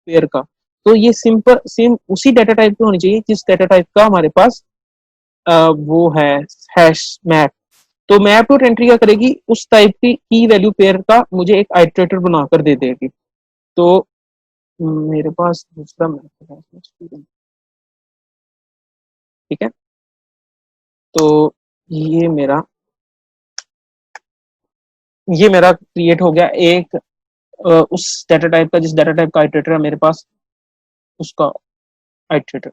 Pair का। तो ये सिंपल सेम उसी डाटा टाइप की होनी चाहिए जिस डाटा टाइप का हमारे पास वो है हैश मैप। तो मैप डॉट एंट्री क्या करेगी, उस टाइप की वैल्यू पेयर का मुझे एक आइटरेटर बनाकर दे देगी। तो मेरे पास दूसरा मैप है, ठीक है। तो ये मेरा ये मेरा क्रिएट हो गया एक उस डाटा टाइप का, जिस डाटा टाइप का आइटरेटर है मेरे पास, उसका आइटरेटर।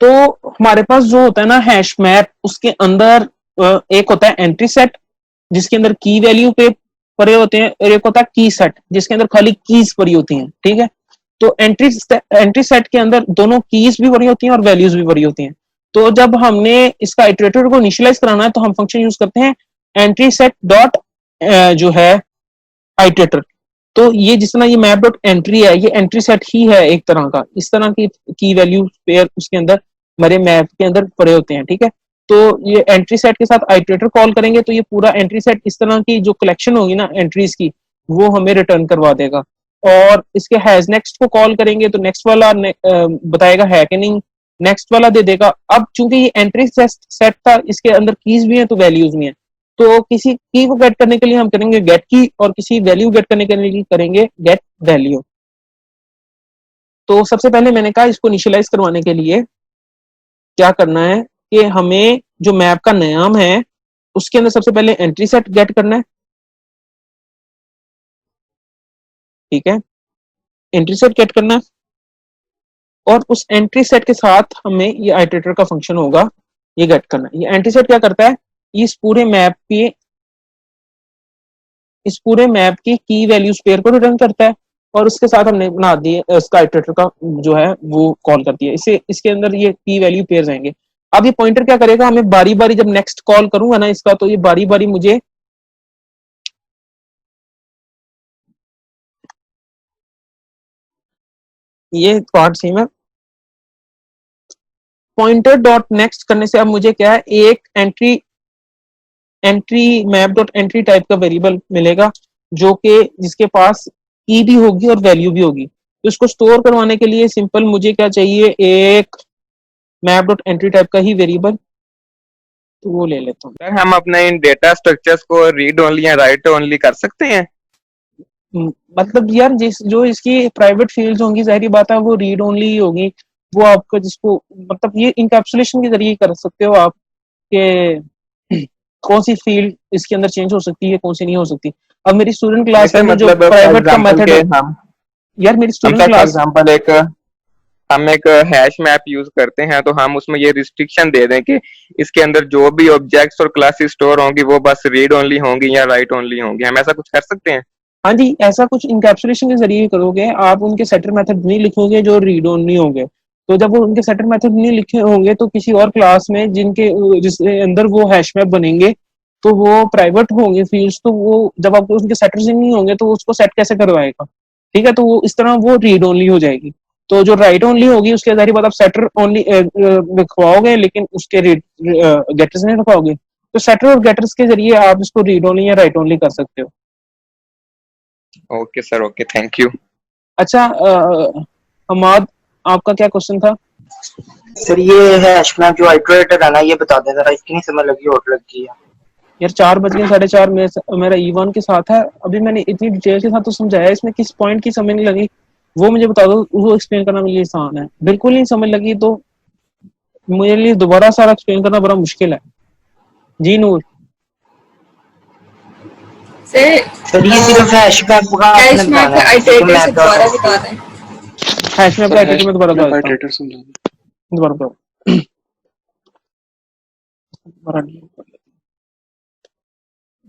तो हमारे पास जो होता है ना हैश मैप, उसके अंदर एक होता है एंट्री सेट जिसके अंदर की वैल्यू पे पड़े होते हैं, और एक होता है की सेट जिसके अंदर खाली कीज पड़ी होती हैं, ठीक है। तो एंट्री सेट के अंदर दोनों कीज भी पड़ी होती हैं और वैल्यूज भी पड़ी होती हैं। तो जब हमने इसका इटरेटर को इनिशियलाइज कराना है तो हम फंक्शन यूज करते हैं एंट्री सेट डॉट जो है आइटरेटर। तो ये जिस तरह ये मैप डॉट एंट्री है, ये एंट्री सेट ही है एक तरह का, इस तरह की वैल्यू पेयर उसके अंदर हमारे मैप के अंदर पड़े होते हैं, ठीक है। तो ये एंट्री सेट के साथ आइटरेटर कॉल करेंगे तो ये पूरा एंट्री सेट इस तरह की जो कलेक्शन होगी ना एंट्रीज की, वो हमें रिटर्न करवा देगा। और इसके हैज नेक्स्ट को कॉल करेंगे तो नेक्स्ट वाला बताएगा है कि नहीं, नेक्स्ट वाला दे देगा। अब चूंकि ये एंट्री सेट था, इसके अंदर कीज भी है तो वैल्यूज भी है। तो किसी की को गेट करने के लिए हम करेंगे गेट की, और किसी वैल्यू गेट करने के लिए करेंगे गेट वैल्यू। तो सबसे पहले मैंने कहा इसको इनिशियलाइज करवाने के लिए क्या करना है कि हमें जो मैप का नाम है उसके अंदर सबसे पहले एंट्री सेट गेट करना है, ठीक है। एंट्री सेट गेट करना है और उस एंट्री सेट के साथ हमें ये आइटरेटर का फंक्शन होगा ये गेट करना है। ये एंट्री सेट क्या करता है, इस पूरे मैप की वैल्यूज पेयर को रिटर्न करता है, और उसके साथ हमने बना दिए इसका आइटरेटर का जो है वो कॉल करती है इसे। इसके अंदर ये की वैल्यू पेयर आएंगे। अब ये पॉइंटर क्या करेगा, हमें बारी बारी जब नेक्स्ट कॉल करूंगा ना इसका, तो ये बारी बारी मुझे ये पार्ट सेम है। पॉइंटर डॉट नेक्स्ट करने से अब मुझे क्या है, एक entry map dot entry type का वेरिएबल मिलेगा जो कि जिसके पास की भी होगी और वैल्यू भी होगी। तो इसको स्टोर करवाने के लिए सिंपल मुझे क्या चाहिए, एक मैप डॉट एंट्री टाइप का ही वेरिएबल, तो वो ले लेता हूँ। सर हम अपने इन डेटा स्ट्रक्चर्स को रीड ओनली या राइट ओनली कर सकते हैं? मतलब यार जिस जो इसकी प्राइवेट फील्ड्स होंगी, जाहिर बात है वो रीड ओनली ही होगी। वो आपका जिसको मतलब ये इंकैप्सुलेशन के जरिए कर सकते हो आप कि कौन सी फील्ड इसके अंदर चेंज हो सकती है, कौन सी नहीं हो सकती। अब मेरी स्टूडेंट नहीं क्लास सर, में जो मतलब फॉर प्राइवेट का एग्जांपल मेथड के है, हम यार मेरी हम student sir for class, example हम एक हैश मैप यूज करते हैं तो हम उसमें ये रिस्ट्रिक्शन दे दें कि इसके अंदर जो भी ऑब्जेक्ट्स और क्लासेस स्टोर होंगी वो बस रीड ओनली होंगी या राइट ओनली होंगी। हम ऐसा कुछ कर सकते हैं? हाँ जी, ऐसा कुछ इंकैप्सुलेशन के जरिए करोगे आप। उनके सेटर मेथड नहीं लिखोगे जो रीड ओनली होंगे। तो जब वो उनके सेटर मेथड नहीं लिखे होंगे तो किसी और क्लास में जिसके अंदर वो हैश मैप बनेंगे तो वो प्राइवेट होंगे फील्ड्स, तो वो जब आपको उनके सेटर्स ही नहीं होंगे तो उसको सेट कैसे करवाएगा, ठीक है। तो वो इस तरह वो रीड ओनली हो जाएगी। तो जो राइट ओनली होगी उसके जाहिर बात आप सेटर ओनली लिखवाओगे, लेकिन उसके गेटर्स नहीं लिखवाओगे। तो सेटर और गेटर्स के जरिए आप इसको रीड ओनली या राइट ओनली कर सकते हो। Okay sir, okay, thank you. अच्छा हमाद, आपका क्या क्वेश्चन था? सर ये हैश मैप जो आइटरेटर है ना, ये बता दें जरा, इसकी नहीं समझ लगी और लगी है। यार 4 बज गए 4:30, मेरा ईवान के साथ है। अभी मैंने इतनी डिटेल के साथ तो समझाया, इसमें किस पॉइंट की समझ नहीं लगी वो मुझे बता दो। वो एक्सप्लेन करना मेरे लिए आसान है, बिल्कुल नहीं समझ लगी तो मेरे लिए दोबारा सारा एक्सप्लेन करना बड़ा मुश्किल है। जी नूर। सर ये सिर्फ हैश मैप का आपने बताना है, आइटरेटर से दोबारा बता दें। हैश मैप का सर आइटरेटर हैश में दोबारा बता मैप देता हूँ, आइटरेटर समझा दो। दोबारा बताओ। दोबारा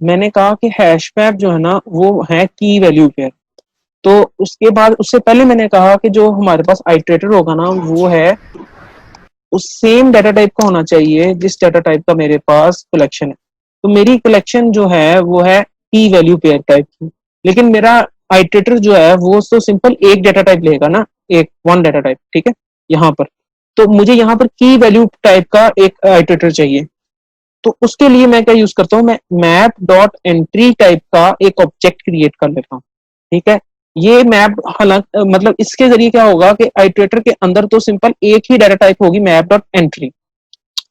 मैंने कहा कि हैश मैप जो है ना वो है की वैल्यू पेयर। तो उसके बाद उससे पहले मैंने कहा कि जो हमारे पास आइटरेटर होगा ना वो है उस सेम डाटा टाइप का होना चाहिए जिस डाटा टाइप का मेरे पास कलेक्शन है। तो मेरी कलेक्शन जो है वो है की वैल्यू पेयर टाइप की, लेकिन मेरा आइटरेटर जो है वो तो सिंपल एक डाटा टाइप लेगा ना, एक वन डाटा टाइप, ठीक है। यहाँ पर तो मुझे यहाँ पर की वैल्यू टाइप का एक आइटरेटर चाहिए। तो उसके लिए मैं क्या यूज करता हूँ, मैं मैप डॉट एंट्री टाइप का एक ऑब्जेक्ट क्रिएट कर लेता हूँ, ठीक है। ये मैप हालांकि मतलब इसके जरिए क्या होगा कि आइटरेटर के अंदर तो सिंपल एक ही डाटा टाइप होगी मैप डॉट एंट्री,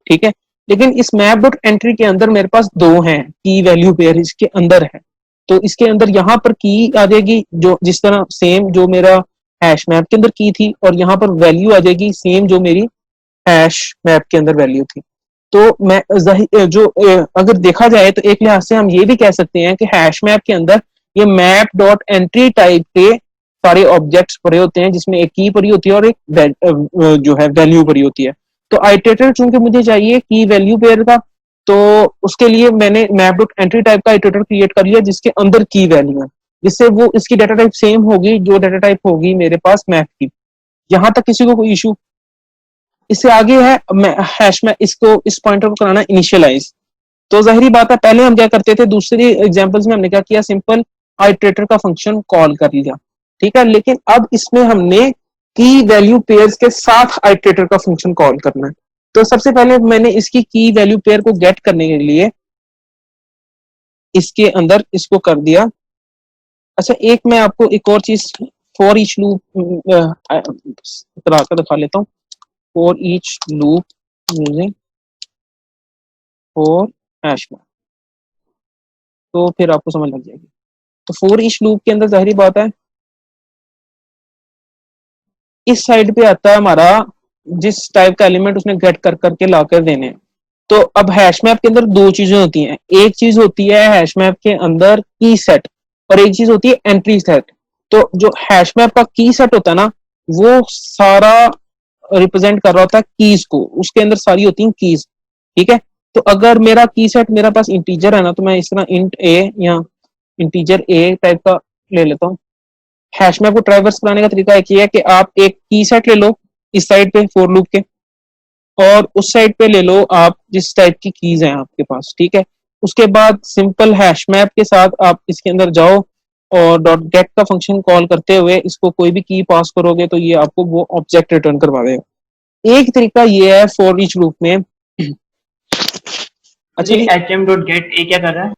ठीक है, लेकिन इस मैप डॉट एंट्री के अंदर मेरे पास दो हैं की वैल्यू पेयर इसके अंदर है। तो इसके अंदर यहाँ पर की आ जाएगी जो जिस तरह सेम जो मेरा हैश मैप के अंदर की थी, और यहाँ पर वैल्यू आ जाएगी सेम जो मेरी हैश मैप के अंदर वैल्यू थी। तो मैं जो अगर देखा जाए तो एक लिहाज से हम ये भी कह सकते हैं कि हैश मैप के अंदर ये मैप डॉट एंट्री टाइप के सारे ऑब्जेक्ट्स पड़े होते हैं, जिसमें एक की पड़ी होती है और एक जो है वैल्यू पड़ी होती है। तो आइटरेटर चूंकि मुझे चाहिए की वैल्यू पेयर का, तो उसके लिए मैंने मैप डॉट एंट्री टाइप का आइटरेटर क्रिएट कर लिया जिसके अंदर की वैल्यू है, जिससे वो इसकी डाटा टाइप सेम होगी जो डाटा टाइप होगी मेरे पास मैप की। यहां तक किसी को कोई इशू? इससे आगे है हैश में इसको इस पॉइंटर को कराना इनिशियलाइज। तो जाहिर बात है पहले हम क्या करते थे, दूसरी एग्जांपल्स में हमने क्या किया, सिंपल आइटरेटर का फंक्शन कॉल कर लिया, ठीक है, लेकिन अब इसमें हमने की वैल्यू पेयर्स के साथ आइटरेटर का फंक्शन कॉल करना है। तो सबसे पहले मैंने इसकी की वैल्यू पेयर को गेट करने के लिए इसके अंदर इसको कर दिया। अच्छा एक मैं आपको एक और चीज फॉर ईच लूप करा कर दिखा लेता हूँ। For each loop using for hash map, तो फिर आपको समझ लग जाएगी। तो फॉर ईच लूप के अंदर जाहिर बात है इस साइड पे आता है हमारा जिस टाइप का एलिमेंट उसने गेट कर करके ला कर देने हैं। तो अब हैश मैप के अंदर दो चीजें होती हैं, एक चीज होती है हैश मैप के अंदर की सेट और एक चीज होती है एंट्री सेट। तो जो हैश मैप का की सेट होता है ना, वो सारा रिप्रेजेंट कर रहा होता है कीज को, उसके अंदर सारी होती हैं कीज, ठीक है। तो अगर मेरा की सेट मेरा पास इंटीजर है ना, तो मैं इस तरह इंट ए या इंटीजर ए टाइप का ले लेता हूँ। हैश मैप को ट्रैवर्स कराने का तरीका एक ये है कि आप एक की सेट ले लो इस साइड पे फॉर लूप के, और उस साइड पे ले लो आप जिस टाइप की कीज हैं आपके पास, ठीक है। उसके बाद सिंपल हैश मैप के साथ आप इसके अंदर जाओ और डॉट गेट का फंक्शन कॉल करते हुए इसको कोई भी की पास करोगे तो ये आपको वो ऑब्जेक्ट रिटर्न करवा देगा। एक तरीका ये है फॉर ईच लूप में। अच्छा जी, H M dot get A क्या कर रहा है?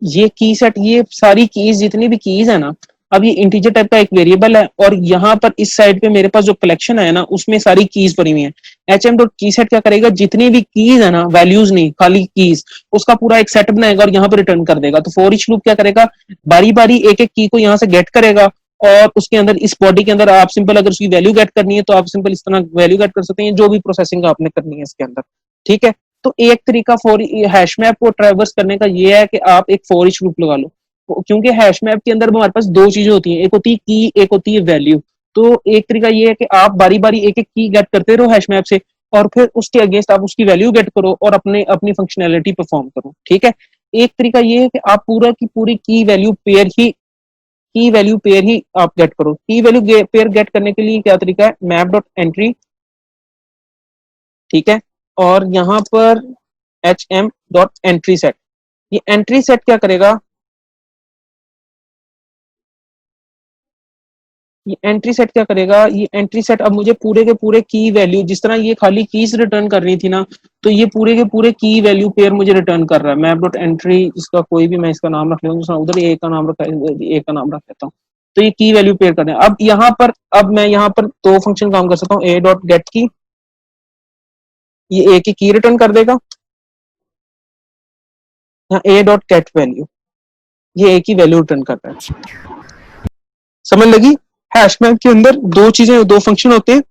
ये की सेट ये सारी कीज जितनी भी कीज है ना, अब ये इंटीजर टाइप का एक वेरिएबल है और यहाँ पर इस साइड पे मेरे पास जो कलेक्शन है ना उसमें सारी कीज पड़ी हुई है। एच एम डॉट की सेट क्या करेगा, जितनी भी कीज है ना, वैल्यूज नहीं खाली कीज, उसका पूरा एक सेट बनाएगा और यहाँ पर रिटर्न कर देगा। तो फॉर ईच लूप क्या करेगा, बारी बारी एक एक की को यहाँ से गेट करेगा और उसके अंदर इस बॉडी के अंदर आप सिंपल अगर उसकी वैल्यू गेट करनी है तो आप सिंपल इस तरह वैल्यू गेट कर सकते हैं, जो भी प्रोसेसिंग आपने करनी है इसके अंदर, ठीक है। तो एक तरीका फॉर हैश मैप को ट्रैवर्स करने का ये है कि आप एक फॉर ईच लूप लगा लो, क्योंकि हैश मैप के अंदर हमारे पास दो चीजें होती हैं, एक होती है की, एक होती है वैल्यू। तो एक तरीका ये है कि आप बारी बारी एक एक की गेट करते रहो हैश मैप से और फिर उसके अगेंस्ट आप उसकी वैल्यू गेट करो और अपने अपनी फंक्शनैलिटी परफॉर्म करो, ठीक है। एक तरीका ये है कि आप पूरा की पूरी की वैल्यू पेयर ही आप गेट करो। की वैल्यू पेयर गेट करने के लिए क्या तरीका है, मैप डॉट एंट्री, ठीक है, और यहाँ पर H M dot entry set. ये एंट्री सेट क्या करेगा, ये एंट्री सेट क्या करेगा, ये एंट्री सेट अब मुझे पूरे के पूरे की वैल्यू, जिस तरह ये खाली कीज रिटर्न कर रही थी ना, तो ये पूरे के पूरे की वैल्यू पेयर मुझे रिटर्न कर रहा है। मैप डॉट एंट्री इसका कोई भी मैं इसका नाम रख लेता हूँ, उधर ए का नाम रखा ए का नाम रख लेता हूँ। तो ये की वैल्यू पेयर कर रहे हैं। अब यहाँ पर अब मैं यहाँ पर दो फंक्शन काम कर सकता हूँ, ए डॉट गेट की, ये ए की रिटर्न कर देगा, ए डॉट गेट वैल्यू, ये ए की वैल्यू रिटर्न कर रहा है। समझ लगी? हैश मैप के अंदर दो चीजें, दो फंक्शन होते हैं।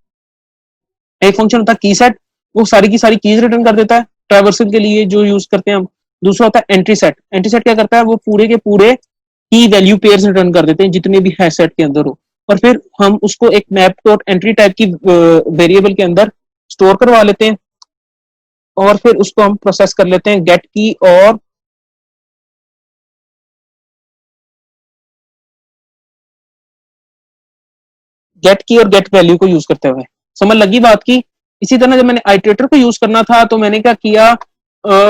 एक फंक्शन होता है की सेट, वो सारी की सारी कीज रिटर्न कर देता है ट्रैवर्सल के लिए जो यूज करते हैं हम। दूसरा होता है एंट्री सेट, एंट्री सेट क्या करता है, वो पूरे के पूरे की वैल्यू पेयर्स रिटर्न कर देते हैं जितने भी हैश सेट के अंदर हो, और फिर हम उसको एक मैप डॉट एंट्री टाइप की वेरिएबल के अंदर स्टोर करवा लेते हैं और फिर उसको हम प्रोसेस कर लेते हैं गेट की और गेट वैल्यू को यूज करते हुए। समझ लगी बात की? इसी तरह जब मैंने आइटरेटर को यूज करना था तो मैंने क्या किया,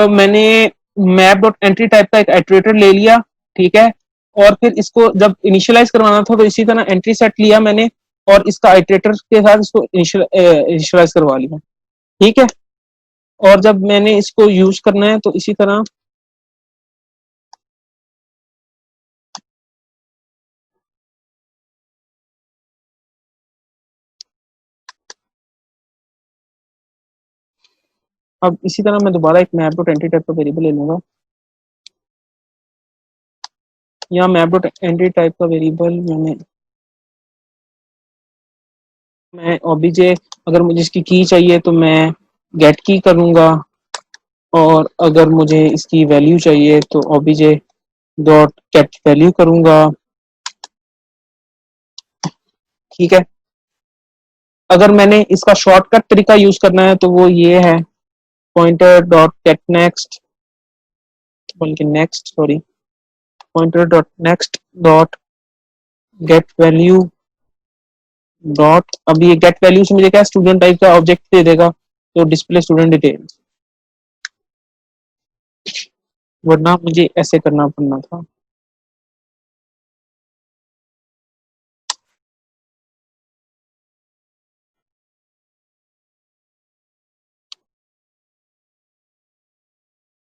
मैंने मैप डॉट एंट्री टाइप का एक आइटरेटर ले लिया, ठीक है, और फिर इसको जब इनिशियलाइज करवाना था तो इसी तरह एंट्री सेट लिया मैंने और इसका आइटरेटर के साथ इसको इनिशियलाइज करवा लिया, ठीक है। और जब मैंने इसको यूज करना है तो इसी तरह अब इसी तरह मैं दोबारा एक मैप डॉट एंट्री टाइप का वेरिएबल ले लूंगा। यहाँ मैप डॉट एंट्री टाइप का वेरिएबल मैं ऑब्जेक्ट, अगर मुझे इसकी की चाहिए तो मैं गेट की करूंगा, और अगर मुझे इसकी वैल्यू चाहिए तो ऑब्जेक्ट डॉट गेट वैल्यू करूंगा। ठीक है, अगर मैंने इसका शॉर्टकट तरीका यूज करना है तो वो ये है, पॉइंटर डॉट गेट नेक्स्ट, बल्कि next sorry, pointer dot next dot get value dot, अब ये गेट वैल्यू से मुझे क्या स्टूडेंट टाइप का ऑब्जेक्ट दे देगा, तो डिस्प्ले स्टूडेंट डिटेल्स, वरना मुझे ऐसे करना पड़ना था।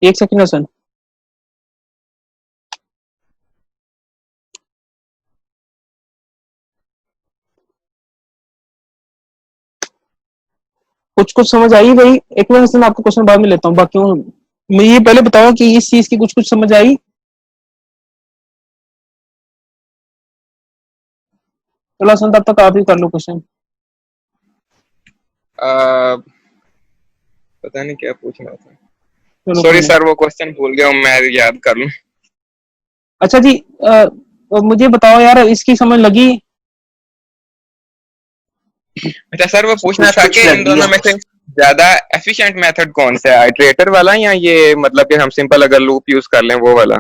एक सेकंड हसन, कुछ कुछ समझ आई भाई? एक मिनट हसन, आपको क्वेश्चन बाद में लेता हूँ, बाकी मैं ये पहले बताओ कि इस चीज की कुछ कुछ समझ आई? चलो हसन, तब तक आप ही कर लो क्वेश्चन। पता नहीं क्या पूछना था, चलो सॉरी कोई नहीं। सर वो क्वेश्चन भूल गया हूँ, मैं याद कर लूँ। अच्छा जी, मुझे बताओ यार, इसकी समझ लगी? अच्छा सर वो पूछना कुछ था कुछ कि इन लगी दोनों है। में से ज्यादा एफिशिएंट मेथड कौन सा है, आइटरेटर वाला या ये मतलब कि हम सिंपल अगर लूप यूज कर लें वो वाला?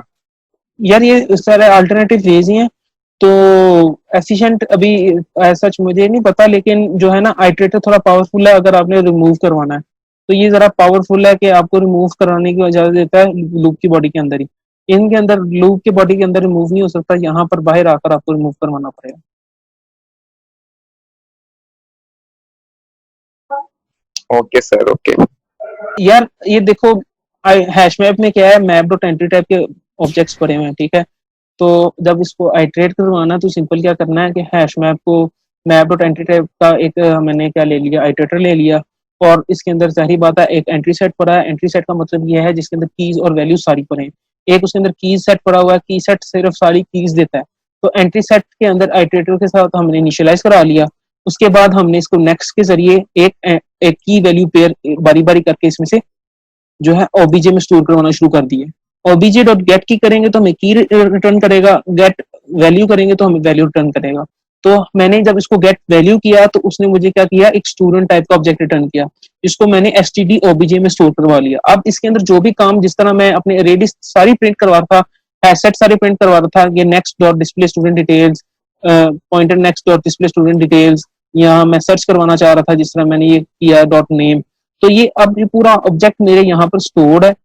यार ये सारे अल्टरनेटिव वेज ही हैं, तो एफिशिएंट अभी सच मुझे नहीं पता, लेकिन जो है ना आइटरेटर थोड़ा पावरफुल है अगर आपने रिमूव करवाना है, तो ये जरा पावरफुल है कि आपको रिमूव करवाने की इजाजत देता है लूप की बॉडी के अंदर ही। इनके अंदर लूप के बॉडी के अंदर रिमूव नहीं हो सकता, यहाँ पर बाहर आकर आपको रिमूव करवाना पड़ेगा। Okay sir okay. यार ये देखो, हैश मैप में क्या है, मैप डॉट एंट्री टाइप के ऑब्जेक्ट्स पड़े हुए हैं, ठीक है। तो जब इसको आइटरेट करवाना तो सिंपल क्या करना है कि हैश मैप को, मैप डॉट एंट्री टाइप का एक मैंने क्या ले लिया, आइटरेटर ले लिया, और इसके अंदर जाहिर बात है एक एंट्री सेट पड़ा है। एंट्री सेट का मतलब ये है जिसके अंदर कीज और वैल्यूज सारी पड़े हैं। एक उसके अंदर कीज सेट पड़ा हुआ है, की सेट सिर्फ सारी कीज देता है। तो एंट्री सेट के अंदर आइटरेटर के साथ हमने इनिशियलाइज करा लिया। उसके बाद हमने इसको नेक्स्ट के जरिए एक की वैल्यू पेयर बारी बारी करके इसमें से जो है ओबीजे में स्टोर करवाना शुरू कर दिए। ओबीजे डॉट गेट की करेंगे तो हमें की रिटर्न करेगा, गेट वैल्यू करेंगे तो हमें वैल्यू रिटर्न करेगा। तो मैंने जब इसको गेट वैल्यू किया तो उसने मुझे क्या किया, एक स्टूडेंट टाइप का ऑब्जेक्ट रिटर्न किया, जिसको मैंने एसटीडी ओबीजे में स्टोर करवा लिया। अब इसके अंदर जो भी काम, जिस तरह मैं अपने रेडिस सारी प्रिंट करवा रहा था, एसेट सारे प्रिंट करवा रहा था, ये next dot display student details, pointer next dot display student details, या मैं सर्च करवाना चाह रहा था जिस तरह मैंने ये किया डॉट नेम, तो ये अब ये पूरा ऑब्जेक्ट मेरे यहाँ पर स्टोर्ड है।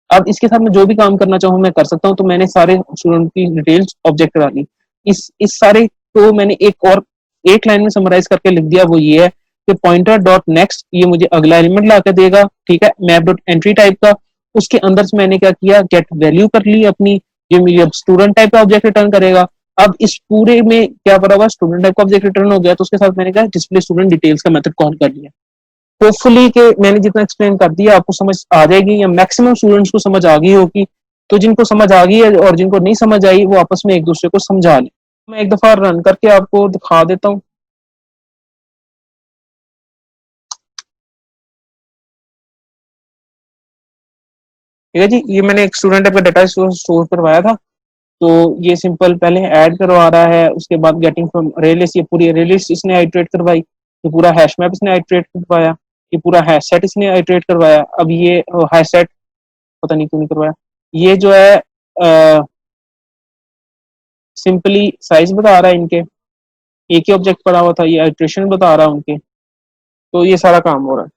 अब इसके साथ मैं जो भी काम करना चाहूँ मैं कर सकता हूँ। तो मैंने सारे स्टूडेंट की डिटेल्स ऑब्जेक्ट करा ली। इस सारे को मैंने एक लाइन में समराइज करके लिख दिया, वो ये है कि पॉइंटर डॉट नेक्स्ट ये मुझे अगला एलिमेंट ला कर देगा, ठीक है, मैप डॉट एंट्री टाइप का। उसके अंदर से मैंने क्या किया, गेट वैल्यू कर ली अपनी, ये मेरी अब स्टूडेंट टाइप का ऑब्जेक्ट रिटर्न करेगा। अब इस पूरे में क्या पड़ा हुआ, स्टूडेंट टाइप का ऑब्जेक्ट रिटर्न हो गया, तो उसके साथ मैंने क्या डिस्प्ले स्टूडेंट डिटेल्स का मेथड कॉल कर लिया। होपफुली कि मैंने जितना एक्सप्लेन कर दिया आपको समझ आ जाएगी, या मैक्सिमम स्टूडेंट्स को समझ आ गई होगी। तो जिनको समझ आ गई है और जिनको नहीं समझ आई वो आपस में एक दूसरे को समझा लें। मैं एक दफा रन करके आपको दिखा देता हूँ। ठीक है जी, ये मैंने एक स्टूडेंट का डाटा स्टोर करवाया था। तो ये सिंपल पहले ऐड करवा रहा है, उसके बाद गेटिंग फ्रॉम रेलिस, ये पूरी रेलिस इसने आइटरेट करवाई, ये पूरा हैश मैप इसने आइटरेट करवाया, ये पूरा हैश सेट इसने आइटरेट करवाया। अब ये हैश सेट पता नहीं क्यों नहीं करवाया, ये जो है सिंपली साइज बता रहा है इनके, एक ही ऑब्जेक्ट पड़ा हुआ था, ये आइटरेशन बता रहा है उनके। तो ये सारा काम हो रहा है।